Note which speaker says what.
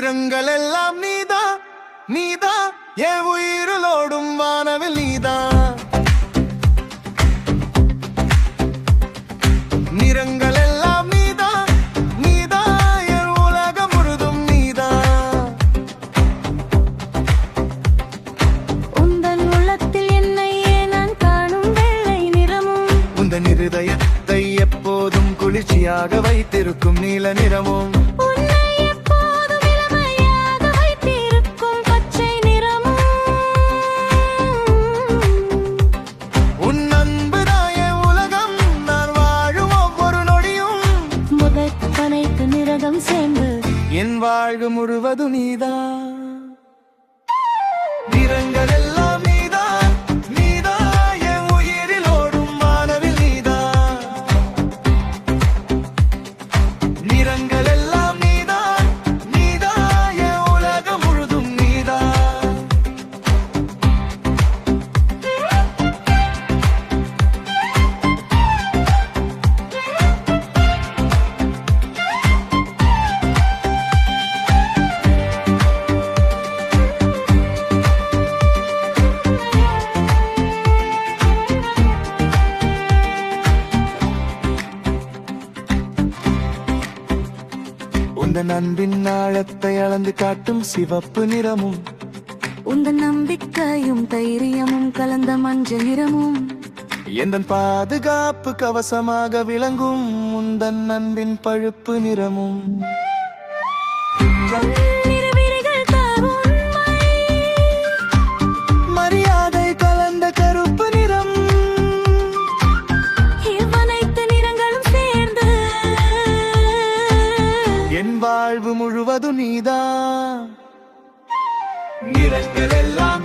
Speaker 1: நிறங்கள் எல்லாம் நீதா நீதா, என் உயிரிலோடும் வானவில் நீதா. நிறங்கள் எல்லாம் நீதா நீதா, என் உலகம் முழுதும் நீதா.
Speaker 2: உந்தன் உள்ளத்தில் என்னையே நான் காணும் வெள்ளை நிறமும்,
Speaker 1: உந்தன் இருதயத்தை எப்போதும் குளிர்ச்சியாக வைத்திருக்கும் நீல நிறமும், என் வாழ்வு முழுவது நீதா. நிறங்கள் எல்லாம் நீதா நீதா, என் உயிரில் ஓடும் வானவில் நீதா. நிறங்கள் எல்லாம் நீதா நீதா, என் உலகம் முழுதும் நீதா. உந்தன் அன்பின் ஆழத்தை அளந்து காட்டும் சிவப்பு நிறமும்,
Speaker 2: உந்தன் நம்பிக்கையும் தைரியமும் கலந்த மஞ்சள் நிறமும்,
Speaker 1: எந்தன் பாதுகாப்பு கவசமாக விளங்கும் உந்தன் அன்பின் பழுப்பு நிறமும். மரியாதை கலந்த கருப்பு நிறம்,
Speaker 2: இவ்வனைத்து நிறங்களும் சேர்ந்து
Speaker 1: என் வாழ்வு முழுவதும் நீதா. நிறங்கள் எல்லாம்